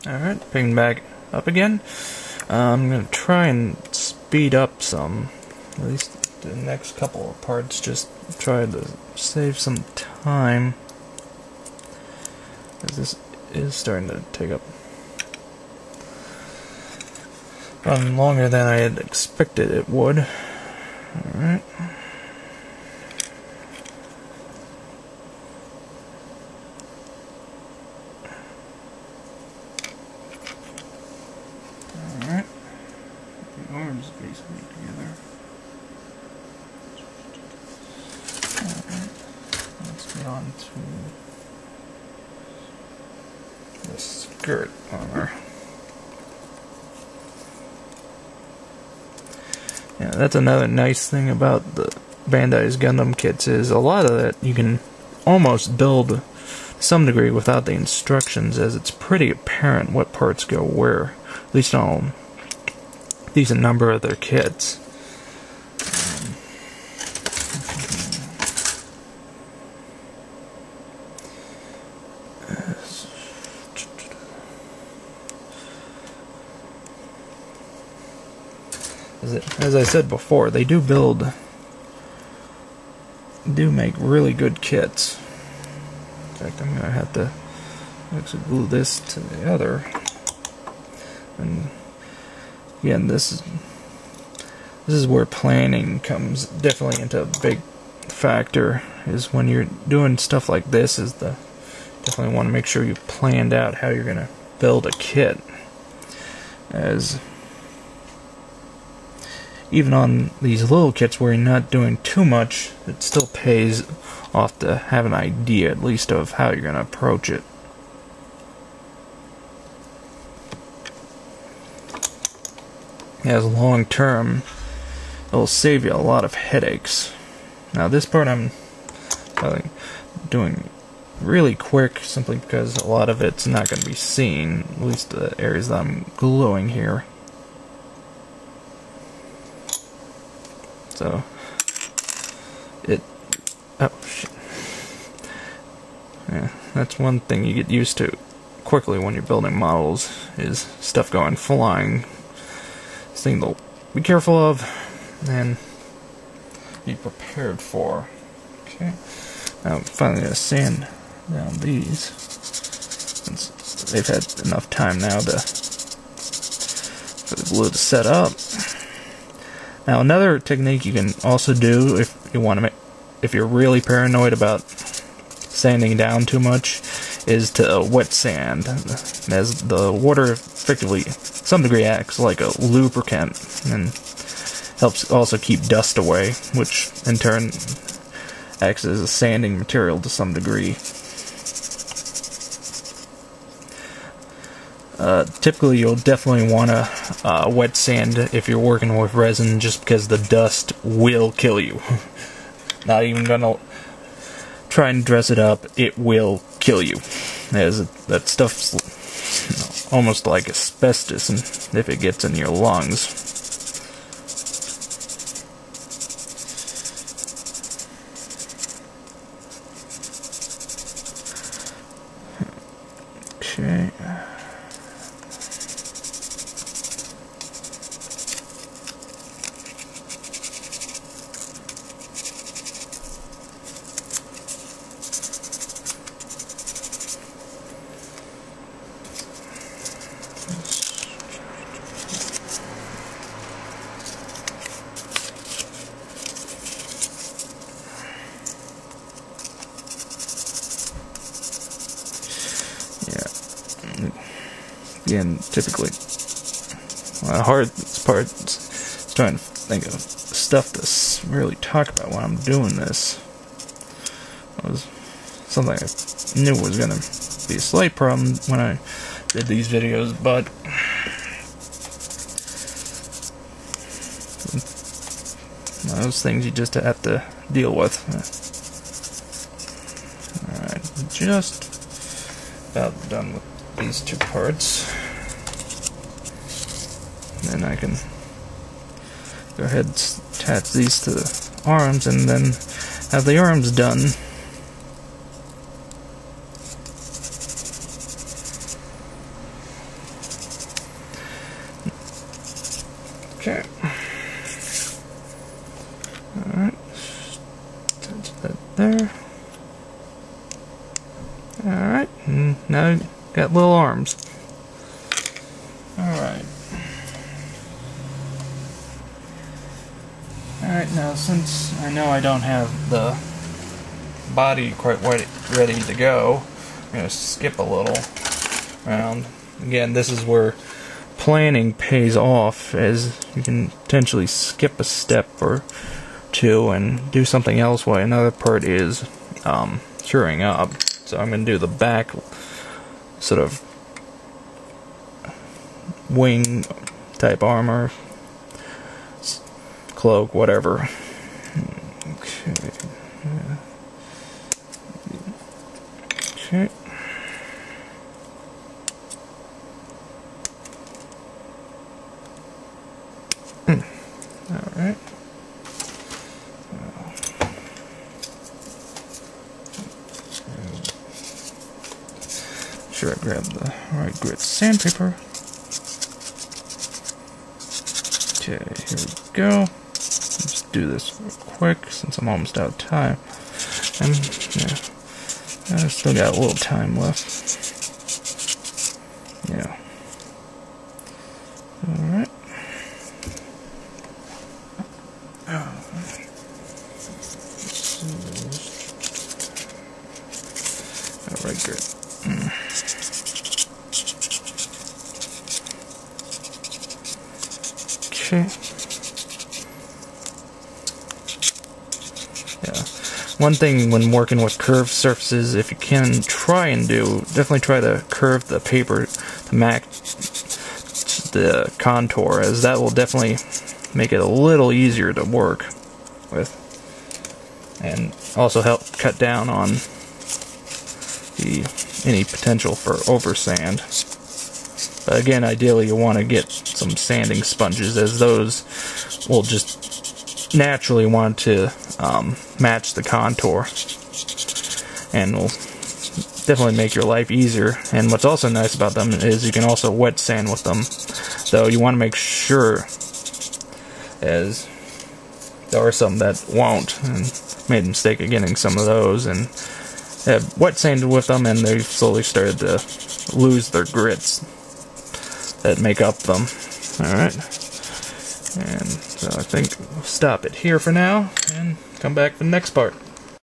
Alright, picking back up again. I'm going to try and speed up some, at least the next couple of parts, just try to save some time, as this is starting to take up longer than I had expected it would. Alright. Alright. The arms basically together. Alright. Let's get on to the skirt armor. Yeah, that's another nice thing about the Bandai's Gundam kits, is a lot of that you can almost build to some degree without the instructions, as it's pretty apparent what parts go where, at least on a decent number of their kits. As I said before, they do make really good kits. In fact, I'm gonna have to actually glue this to the other. And again, this is where planning comes definitely into a big factor. Is when you're doing stuff like this, definitely want to make sure you've planned out how you're gonna build a kit, as even on these little kits where you're not doing too much, it still pays off to have an idea, at least, of how you're going to approach it. As long term, it'll save you a lot of headaches. Now this part I'm probably doing really quick, simply because a lot of it's not going to be seen, at least the areas that I'm gluing here. So, oh shit. Yeah, that's one thing you get used to quickly when you're building models, is stuff going flying. This thing to be careful of and be prepared for. Okay, now I'm finally gonna sand down these, since they've had enough time now for the glue to set up. Now, another technique you can also do if you want to if you're really paranoid about sanding down too much, is to wet sand, as the water effectively, to some degree, acts like a lubricant and helps also keep dust away, which in turn acts as a sanding material to some degree. Typically, you'll definitely want to wet sand if you're working with resin, just because the dust will kill you. Not even gonna try and dress it up, it will kill you. As that stuff's almost like asbestos, and if it gets in your lungs. Okay. Again, typically, the hardest part is trying to think of stuff to really talk about when I'm doing this. It was something I knew was going to be a slight problem when I did these videos, but those things you just have to deal with. Alright, just about done with these two parts. Then I can go ahead and attach these to the arms, and then have the arms done. Okay. Alright. Touch that there. Alright. And now you got little arms. Alright. Alright, now since I know I don't have the body quite ready to go, I'm going to skip a little round. Again, this is where planning pays off, as you can potentially skip a step or two and do something else while another part is curing up. So I'm going to do the back sort of wing type armor, cloak, whatever. Okay. Okay. Alright. Sure, I grab the right grit sandpaper. Okay, here we go. Let's do this real quick since I'm almost out of time. And yeah, I still got a little time left. Yeah. Alright. Alright, good. Okay. Yeah. One thing when working with curved surfaces, if you can try and definitely try to curve the paper to match the contour, as that will definitely make it a little easier to work with, and also help cut down on any potential for oversand. But again, ideally you want to get some sanding sponges, as those will just naturally want to match the contour, and will definitely make your life easier. And what's also nice about them is you can also wet sand with them, though you want to make sure, as there are some that won't, and made a mistake of getting some of those, and have wet sanded with them, and they've slowly started to lose their grits that make up them. Alright. And so I think we'll stop it here for now, and come back for the next part.